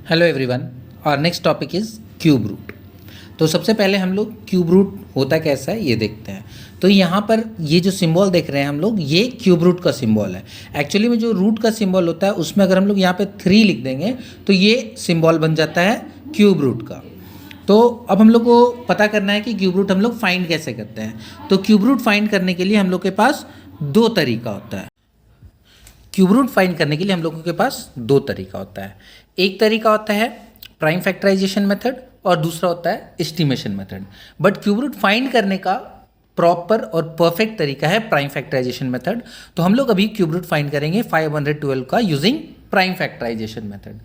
Hello everyone. और next topic is cube root. तो सबसे पहले हम लोग क्यूब रूट होता कैसा है ये देखते हैं। तो यहाँ पर ये जो सिंबल देख रहे हैं हम लोग, ये क्यूब रूट का सिंबल है। एक्चुअली में जो रूट का सिंबल होता है उसमें अगर हम लोग यहाँ पे 3 लिख देंगे तो ये सिंबल बन जाता है क्यूब रूट का। तो अब हम लोग को पता करना है कि क्यूब रूट हम लोग फाइंड कैसे करते हैं। तो क्यूब रूट फाइंड करने के लिए हम लोग के पास 2 तरीका होता है। क्यूब रूट फाइंड करने के लिए हम लोगों के पास 2 तरीका होता है। एक तरीका होता है प्राइम फैक्टराइजेशन मेथड और दूसरा होता है estimation method. But cube root find करने का प्रॉपर और परफेक्ट तरीका है प्राइम फैक्टराइजेशन मेथड। तो हम लोग अभी क्यूब रूट फाइंड करेंगे 512 का यूजिंग प्राइम फैक्टराइजेशन मेथड।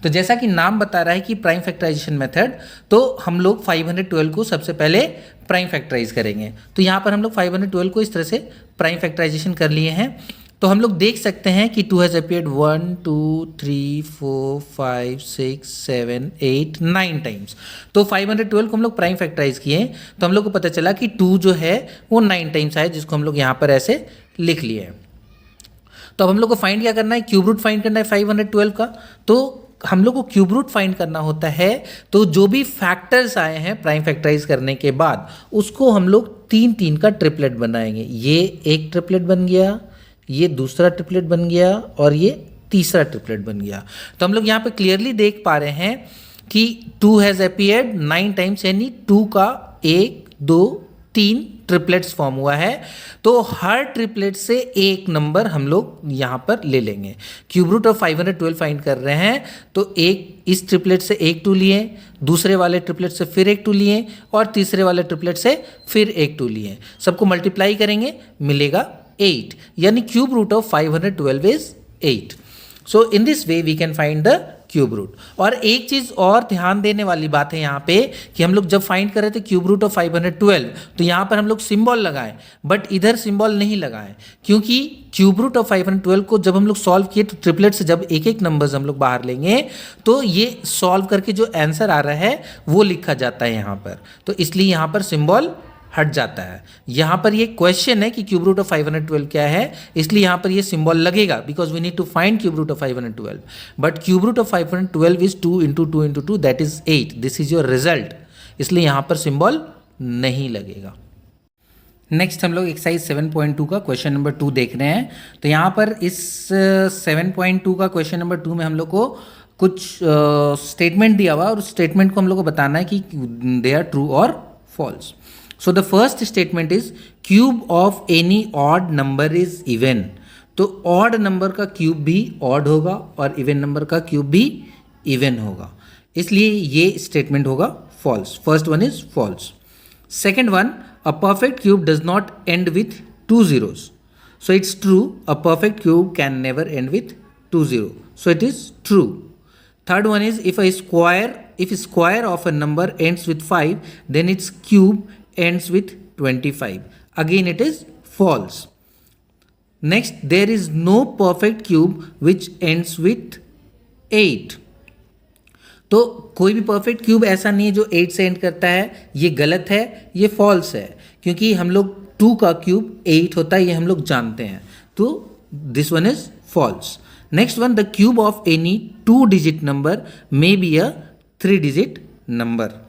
तो जैसा कि नाम बता रहा है कि प्राइम फैक्टराइजेशन मेथड, तो हम लोग 512 को सबसे पहले प्राइम फैक्टराइज करेंगे। तो यहाँ पर हम लोग 512 को इस तरह से प्राइम फैक्टराइजेशन कर लिए हैं। तो हम लोग देख सकते हैं कि 2 हैज़ अपीयर्ड 1 2 3 4 5 6 7 8 9 टाइम्स। तो 512 को हम लोग प्राइम फैक्टराइज किए तो हम लोग को पता चला कि 2 जो है वो 9 टाइम्स आया, जिसको हम लोग यहाँ पर ऐसे लिख लिए हैं। तो अब हम लोग को फाइंड क्या करना है, क्यूब रूट फाइंड करना है 512 का। तो हम लोग को क्यूब रूट फाइंड करना होता है तो जो भी फैक्टर्स आए हैं प्राइम फैक्टराइज करने के बाद उसको हम लोग 3 का ट्रिपलेट बनाएंगे। ये एक ट्रिपलेट बन गया, ये दूसरा ट्रिपलेट बन गया और ये तीसरा ट्रिपलेट बन गया। तो हम लोग यहाँ पे क्लियरली देख पा रहे हैं कि 2 हैज़ अपीयर्ड 9 टाइम्स, यानी 2 का 1 2 3 ट्रिपलेट्स फॉर्म हुआ है। तो हर ट्रिपलेट से एक नंबर हम लोग यहाँ पर ले लेंगे। क्यूब रूट ऑफ 512 फाइंड कर रहे हैं तो एक इस ट्रिपलेट से एक 2 लिए, दूसरे वाले ट्रिपलेट से फिर एक 2 लिए और तीसरे वाले ट्रिपलेट से फिर एक 2 लिए। सबको मल्टीप्लाई करेंगे, मिलेगा 8, यानी cube root of 512 is 8। So in this way we can find the cube root. और एक चीज़ और ध्यान देने वाली बात है यहाँ पे कि हम लोग जब फाइंड कर रहे थे क्यूब रूट ऑफ 512 तो यहाँ पर हम लोग सिंबल लगाए, बट इधर सिंबल नहीं लगाए, क्योंकि क्यूब रूट ऑफ 512 को जब हम लोग सॉल्व किए तो ट्रिपलेट से जब एक एक नंबर्स हम लोग बाहर लेंगे तो ये सॉल्व करके जो आंसर आ रहा है वो लिखा जाता है यहाँ पर। तो इसलिए यहाँ पर सिंबल हट जाता है। यहाँ पर ये क्वेश्चन है कि क्यूब रूट ऑफ 512 क्या है, इसलिए यहाँ पर ये सिंबल लगेगा because we need to find cube root of 512। But cube root of 512 is 2 into 2 into 2 that is 8। This is your result, इसलिए यहाँ पर सिंबल नहीं लगेगा। नेक्स्ट हम लोग एक्सरसाइज 7.2 का क्वेश्चन नंबर 2 देख रहे हैं। तो यहाँ पर इस 7.2 का क्वेश्चन नंबर 2 में हम लोग को कुछ स्टेटमेंट दिया हुआ और उस स्टेटमेंट को हम लोग को बताना है कि दे आर ट्रू और false. So the first statement is cube of any odd number is even। तो odd number का क्यूब भी odd होगा और even number का क्यूब भी even होगा, इसलिए ये statement होगा false। First one is false। Second one, a perfect cube does not end with 2 zeros। So it's true, a perfect cube can never end with 2 zero। So it is true। Third one is if square of a number ends with 5 then its cube ends with 25। Again it is false। Next, there is no perfect cube which ends with 8। तो कोई भी perfect cube ऐसा नहीं है जो 8 से and करता है, ये गलत है, ये फॉल्स है, क्योंकि हम लोग 2 का क्यूब 8 होता है, ये हम लोग जानते हैं। तो this one is false. Next one, the cube of any 2 digit number may be a 3 digit number.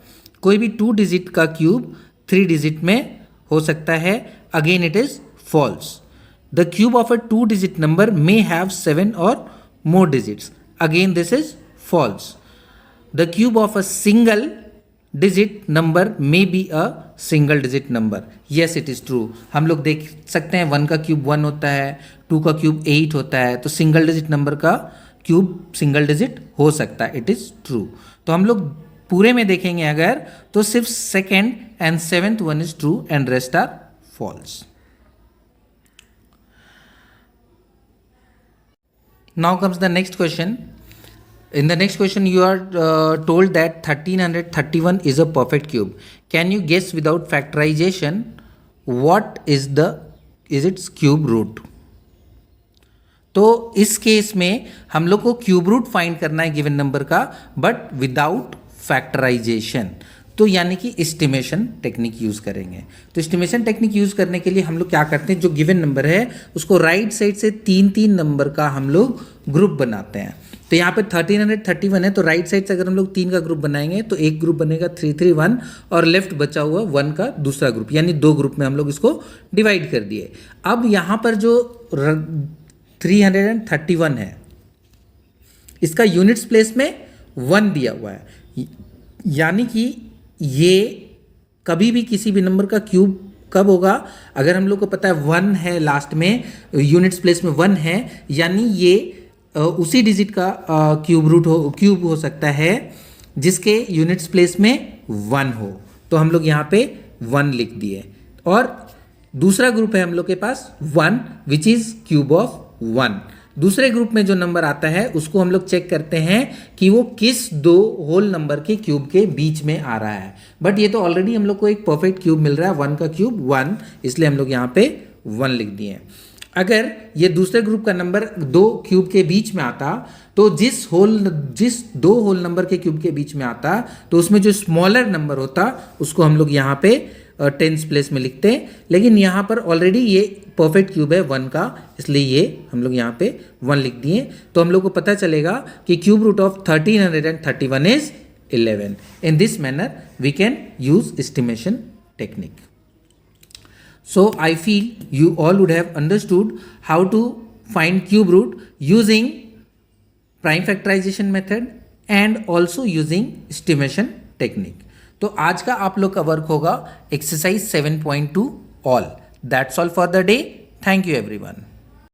कोई भी 2 डिजिट का क्यूब 3 डिजिट में हो सकता है। Again it is false. The cube of a 2 digit number may have 7 or more digits. Again this is false. The cube of a single digit number may be a single digit number. Yes it is true. हम लोग देख सकते हैं 1 का cube 1 होता है, 2 का cube 8 होता है, तो सिंगल डिजिट नंबर का क्यूब सिंगल डिजिट हो सकता है। It is true. तो हम लोग पूरे में देखेंगे अगर तो सिर्फ second and seventh one is true and rest are false. Now comes the next question. In the next question you are told that 1331 is a perfect cube। Can you guess without factorization what is its cube root? तो इस case में हम लोग को cube root find करना है given number का, but without factorisation. तो यानी कि एस्टिमेशन टेक्निक यूज़ करेंगे। तो एस्टिमेशन टेक्निक यूज़ करने के लिए हम लोग क्या करते हैं, जो गिवन नंबर है उसको राइट साइड से 3 नंबर का हम लोग ग्रुप बनाते हैं। तो तो यहाँ पे 1331 है, तो राइट साइड से अगर हम लोग 3 का ग्रुप बनाएंगे तो एक ग्रुप बनेगा 331 और लेफ्ट बचा हुआ 1 का दूसरा ग्रुप, यानी 2 ग्रुप में हम लोग इसको डिवाइड कर दिए। अब यहाँ पर जो 331 है इसका यूनिट्स प्लेस में 1 दिया हुआ है, यानी कि ये कभी भी किसी भी नंबर का क्यूब कब होगा, अगर हम लोग को पता है 1 है लास्ट में, यूनिट्स प्लेस में 1 है, यानी ये उसी डिजिट का क्यूब हो सकता है जिसके यूनिट्स प्लेस में 1 हो। तो हम लोग यहाँ पे 1 लिख दिए। और दूसरा ग्रुप है हम लोग के पास 1 विच इज़ क्यूब ऑफ 1। दूसरे ग्रुप में जो नंबर आता है उसको हम लोग चेक करते हैं कि वो किस 2 होल नंबर के क्यूब के बीच में आ रहा है। बट ये तो ऑलरेडी हम लोग को एक परफेक्ट क्यूब मिल रहा है, 1 का क्यूब 1, इसलिए हम लोग यहाँ पे 1 लिख दिए। अगर ये दूसरे ग्रुप का नंबर 2 क्यूब के बीच में आता तो जिस 2 होल नंबर के क्यूब के बीच में आता तो उसमें जो स्मॉलर नंबर होता उसको हम लोग यहाँ पे टेंस प्लेस में लिखते हैं, लेकिन यहाँ पर ऑलरेडी ये परफेक्ट क्यूब है 1 का, इसलिए ये हम लोग यहाँ पे 1 लिख दिए। तो हम लोग को पता चलेगा कि cube root of 1331 is 11। In this manner we can use estimation technique. So I feel you all would have understood how to find cube root using prime factorization method and also using estimation technique. तो आज का आप लोग का work होगा exercise 7.2 all. That's all for the day. Thank you everyone.